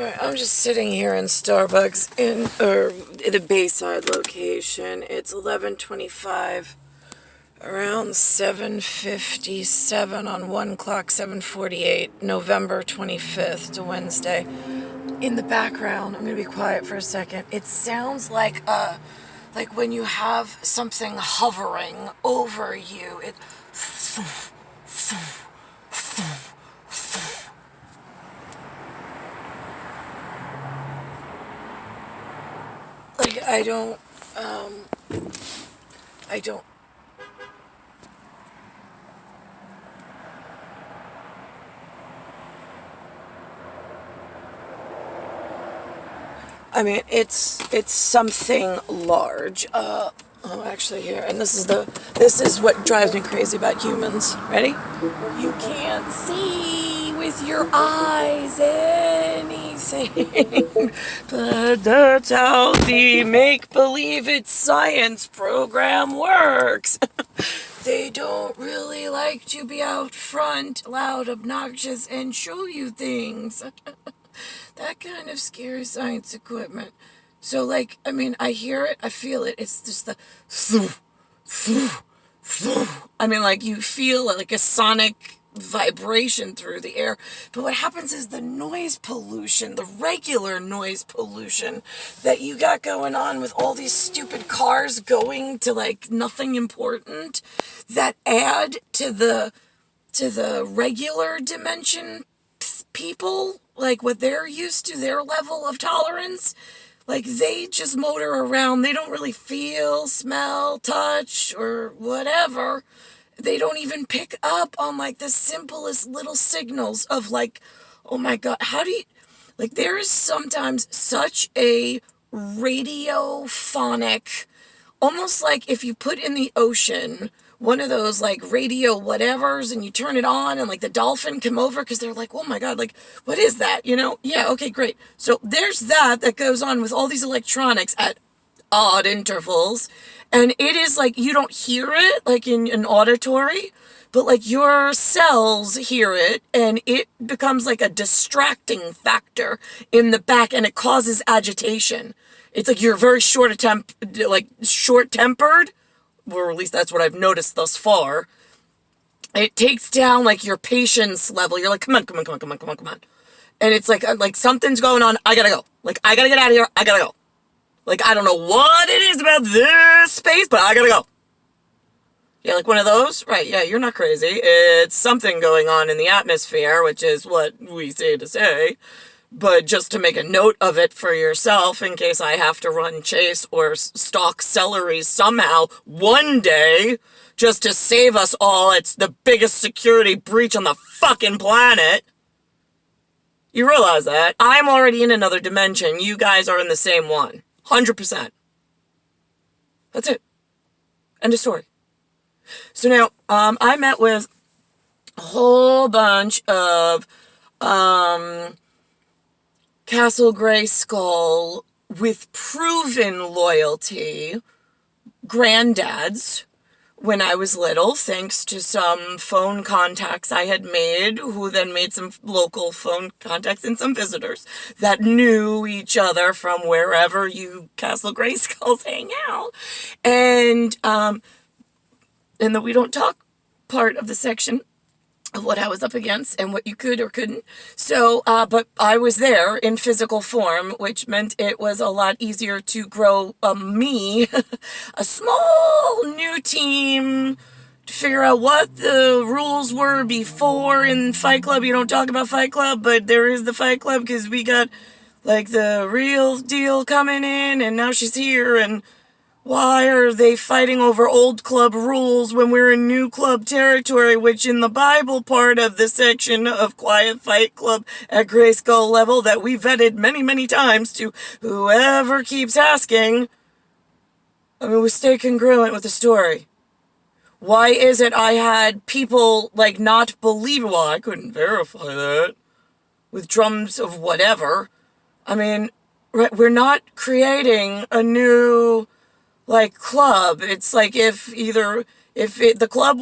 Alright, I'm just sitting here in Starbucks in the Bayside location. It's 11:25, around 7:57 on 1 clock, 7:48, November 25th, it's a Wednesday. In the background, I'm gonna be quiet for a second. It sounds like when you have something hovering over you. It like I don't I mean, it's something large. Actually here, and this is what drives me crazy about humans. Ready? You can't see with your eyes anything, but that's how the make-believe it's science program works. They don't really like to be out front, loud, obnoxious, and show you things. That kind of scary science equipment. So, like, I mean, I hear it, I feel it. It's just the I mean, like, you feel like a sonic vibration through the air. But what happens is the noise pollution, the regular noise pollution that you got going on with all these stupid cars going to, like, nothing important, that add to the regular dimension people, like what they're used to, their level of tolerance. Like, they just motor around. They don't really feel, smell, touch, or whatever. They don't even pick up on, like, the simplest little signals of, like, oh my God, how do you... Like, there is sometimes such a radiophonic, almost like if you put in the ocean one of those, like, radio whatevers, and you turn it on, and, like, the dolphin come over, because they're like, oh my God, like, what is that, you know? Yeah, okay, great. So there's that goes on with all these electronics at odd intervals, and it is, like, you don't hear it, like, in an auditory, but, like, your cells hear it, and it becomes, like, a distracting factor in the back, and it causes agitation. It's like you're very short-tempered, or at least that's what I've noticed thus far. It takes down, like, your patience level. You're like, come on. And it's like something's going on. I gotta go. Like, I gotta get out of here. I gotta go. Like, I don't know what it is about this space, but I gotta go. Yeah, like one of those? Right, yeah, you're not crazy. It's something going on in the atmosphere, which is what we say to say. But just to make a note of it for yourself in case I have to run chase or stalk celery somehow one day just to save us all. It's the biggest security breach on the fucking planet. You realize that? I'm already in another dimension. You guys are in the same one. 100%. That's it. End of story. So now, I met with a whole bunch of, Castle GREYSKULL with proven loyalty granddads when I was little, thanks to some phone contacts I had made, who then made some local phone contacts and some visitors that knew each other from wherever you Castle GREYSKULLs hang out. And the we don't talk part of the section of what I was up against and what you could or couldn't. So, but I was there in physical form, which meant it was a lot easier to grow me, a small new team, to figure out what the rules were before in Fight Club. You don't talk about Fight Club, but there is the Fight Club, because we got, like, the real deal coming in, and now she's here, and why are they fighting over old club rules when we're in new club territory, which in the Bible part of the section of Quiet Fight Club at GREYSKULL level that we vetted many, many times to whoever keeps asking, I mean, we stay congruent with the story. Why is it I had people, like, not believe, well, I couldn't verify that, with drums of whatever. I mean, right, we're not creating a new, like, club. It's like the club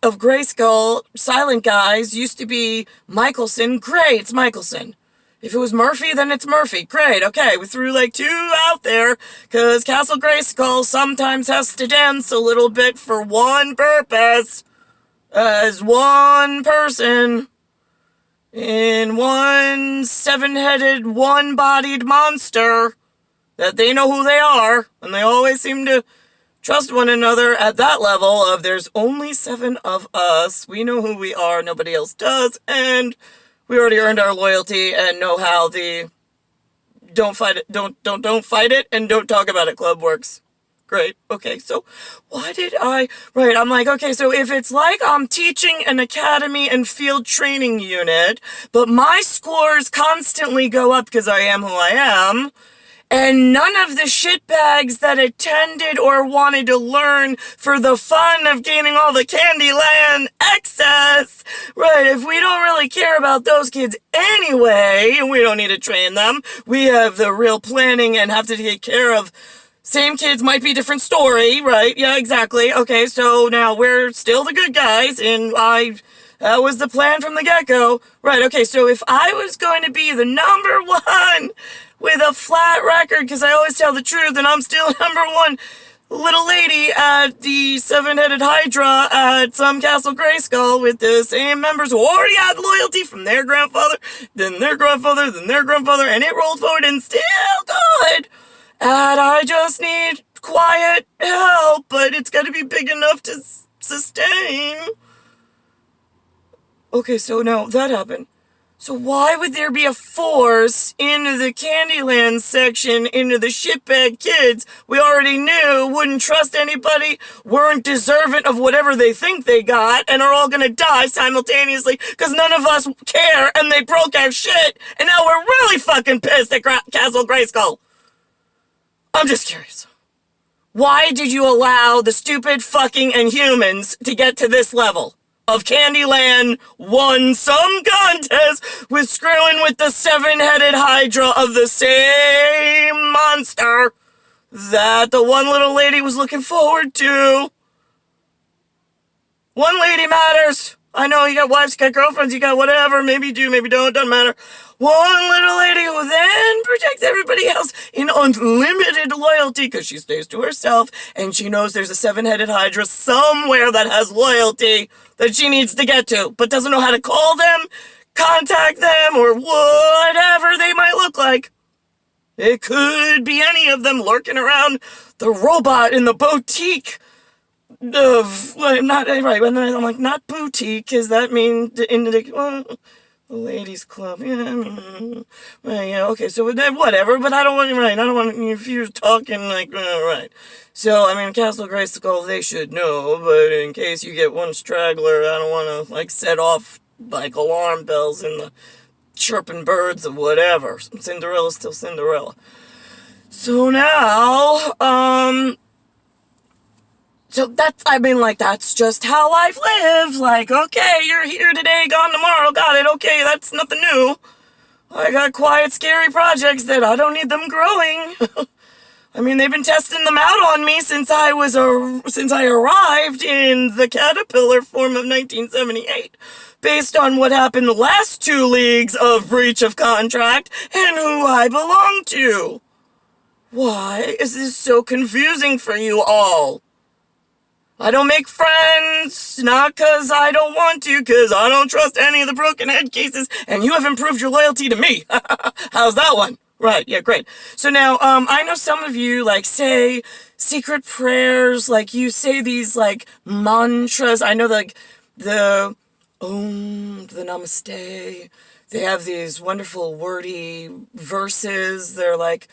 of GREYSKULL Silent Guys used to be Michelson, great, it's Michelson. If it was Murphy, then it's Murphy. Great, okay, we threw like 2 out there, because Castle Greyskull sometimes has to dance a little bit for one purpose, as one person, in one 7-headed, one-bodied monster, that they know who they are, and they always seem to trust one another at that level of there's only 7 of us, we know who we are, nobody else does, and we already earned our loyalty and know how the don't fight it and don't talk about it club works. Great. Okay, so why did right, I'm like, okay, so if it's like I'm teaching an academy and field training unit, but my scores constantly go up because I am who I am, and none of the shitbags that attended or wanted to learn for the fun of gaining all the Candyland excess, right, if we don't really care about those kids anyway, and we don't need to train them, we have the real planning and have to take care of same kids, might be different story, right? Yeah, exactly. Okay, so now we're still the good guys, and that was the plan from the get-go. Right, okay, so if I was going to be the number 1 with a flat record, because I always tell the truth, and I'm still number 1 little lady at the 7-headed Hydra at some Castle Greyskull with the same members who already had loyalty from their grandfather, then their grandfather, then their grandfather, and it rolled forward and still good. And I just need quiet help, but it's got to be big enough to sustain. Okay, so now that happened. So why would there be a force into the Candyland section, into the shitbag kids we already knew wouldn't trust anybody, weren't deserving of whatever they think they got, and are all gonna die simultaneously because none of us care and they broke our shit, and now we're really fucking pissed at Castle Greyskull. I'm just curious. Why did you allow the stupid fucking Inhumans to get to this level of Candyland won some contest with screwing with the 7-headed Hydra of the same monster that the one little lady was looking forward to? One lady matters. I know you got wives, you got girlfriends, you got whatever, maybe you do, maybe you don't, doesn't matter. One little lady who then protects everybody else in unlimited loyalty because she stays to herself and she knows there's a 7-headed Hydra somewhere that has loyalty that she needs to get to, but doesn't know how to call them, contact them, or whatever they might look like. It could be any of them lurking around the robot in the boutique of, not, right, I'm like, not boutique, because that means the ladies club, yeah, right, yeah, okay, so whatever, but I don't want, if you're talking, like, right, so, I mean, Castle Greyskull, they should know, but in case you get one straggler, I don't want to, like, set off, like, alarm bells in the chirping birds or whatever. Cinderella's still Cinderella. So now, so that's, I mean, like, that's just how life lives. Like, okay, you're here today, gone tomorrow, got it, okay, that's nothing new. I got quiet, scary projects that I don't need them growing. I mean, they've been testing them out on me since I arrived in the caterpillar form of 1978, based on what happened the last 2 leagues of breach of contract and who I belong to. Why is this so confusing for you all? I don't make friends, not because I don't want to, because I don't trust any of the broken head cases, and you haven't proved your loyalty to me. How's that one? Right, yeah, great. So now, I know some of you, like, say secret prayers, like, you say these, like, mantras. I know, like, the Om, the Namaste. They have these wonderful, wordy verses. They're like,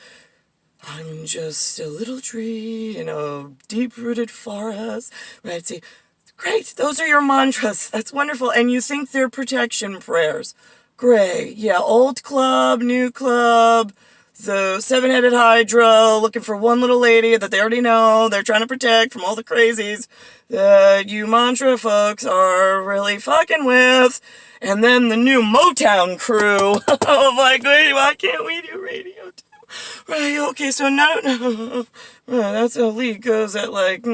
I'm just a little tree in a deep-rooted forest, right? See, great, those are your mantras. That's wonderful, and you think they're protection prayers. Great, yeah, old club, new club, the 7-headed Hydra looking for one little lady that they already know they're trying to protect from all the crazies that you mantra folks are really fucking with. And then the new Motown crew of like, wait, why can't we do radio too? Right, okay, so no, right, that's how league goes at, like,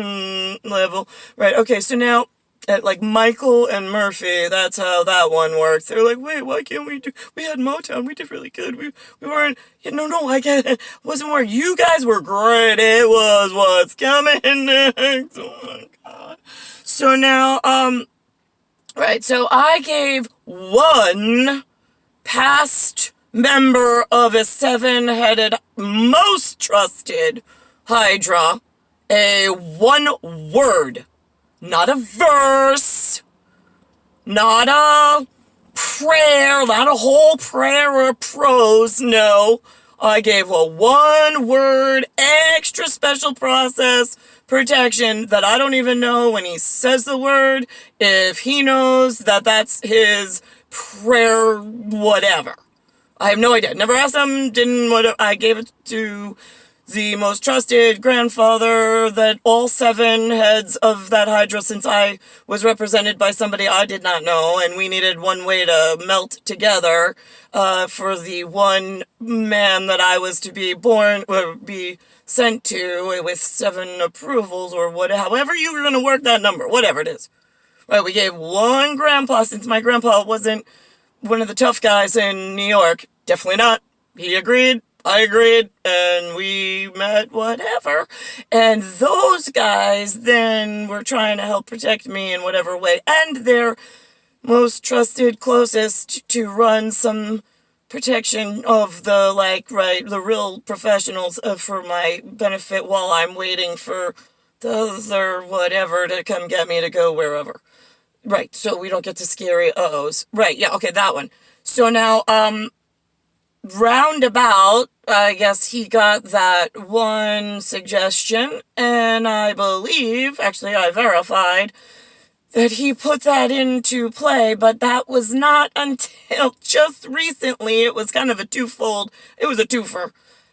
level. Right, okay, so now, at like Michael and Murphy, that's how that one worked. They're like, wait, why can't we had Motown, we did really good. We weren't, no, I get it. It wasn't where you guys were great. It was what's coming next. Oh my God. So now, right, so I gave one past member of a seven-headed, most trusted Hydra a one word. Not a verse, not a prayer, not a whole prayer or prose, no. I gave a one-word extra special process protection that I don't even know when he says the word, if he knows that that's his prayer whatever. I have no idea. Never asked him, didn't what I gave it to the most trusted grandfather that all seven heads of that Hydra, since I was represented by somebody I did not know, and we needed one way to melt together for the one man that I was to be born, or be sent to with seven approvals, or whatever, however you were going to work that number, whatever it is. Right, we gave one grandpa, since my grandpa wasn't one of the tough guys in New York. Definitely not. He agreed. I agreed, and we met, whatever. And those guys then were trying to help protect me in whatever way. And their most trusted, closest to run some protection of the, the real professionals for my benefit while I'm waiting for the other whatever to come get me to go wherever. Right, so we don't get to scary uh-ohs. Right, yeah, okay, that one. So now, roundabout, I guess he got that one suggestion, and I believe, actually I verified, that he put that into play, but that was not until just recently. It was kind of a twofold, it was a twofer.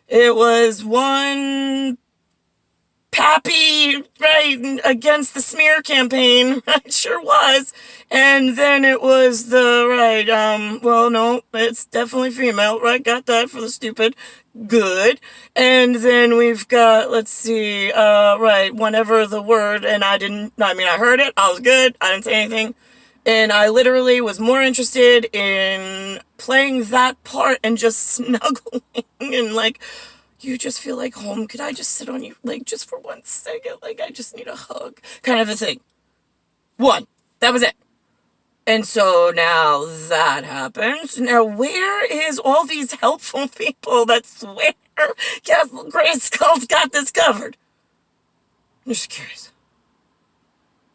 It was one Pappy, right, against the smear campaign. It sure was. And then it was the, well, no, it's definitely female, right? Got that for the stupid. Good. And then we've got, let's see, whenever the word, and I heard it, I was good, I didn't say anything. And I literally was more interested in playing that part and just snuggling and you just feel like home. Could I just sit on you, just for 1 second? I just need a hug. Kind of a thing. One. That was it. And so now that happens. Now, where is all these helpful people that swear GREYSKULL's got this covered? I'm just curious.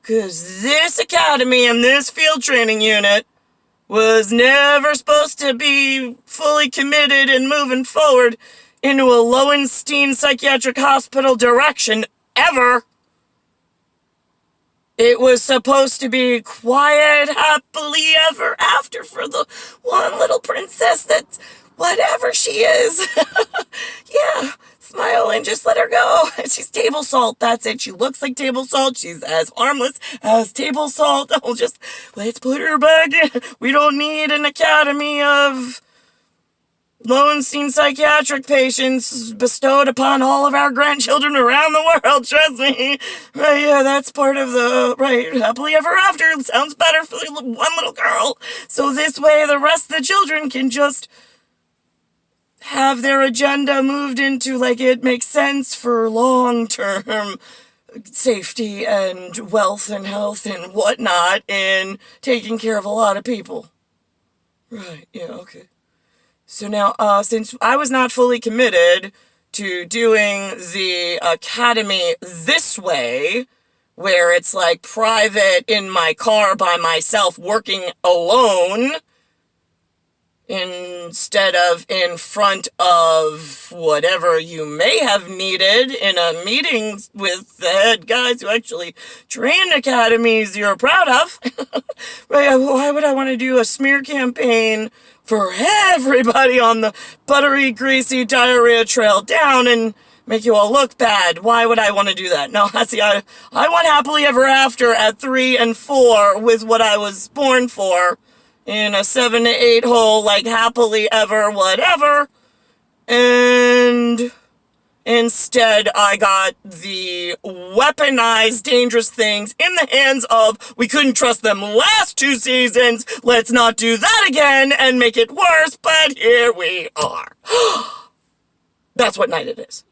Because this academy and this field training unit was never supposed to be fully committed and moving forward into a Lowenstein Psychiatric Hospital direction ever. It was supposed to be quiet, happily ever after for the one little princess that's whatever she is. Yeah, smile and just let her go. She's table salt, that's it. She looks like table salt. She's as harmless as table salt. Let's put her back in. We don't need an academy of Lowenstein psychiatric patients bestowed upon all of our grandchildren around the world, trust me. Right, yeah, that's part of the, happily ever after. It sounds better for one little girl. So this way the rest of the children can just have their agenda moved into, it makes sense for long-term safety and wealth and health and whatnot in taking care of a lot of people. Right, yeah, okay. So now, since I was not fully committed to doing the academy this way, where it's private in my car by myself working alone, instead of in front of whatever you may have needed in a meeting with the head guys who actually train academies you're proud of. Right, why would I want to do a smear campaign for everybody on the buttery, greasy diarrhea trail down and make you all look bad? Why would I want to do that? No, see, I want happily ever after at 3 and 4 with what I was born for in a 7 to 8 hole, happily ever whatever. And Instead, I got the weaponized dangerous things in the hands of, we couldn't trust them last 2 seasons, let's not do that again and make it worse, but here we are. That's what night it is.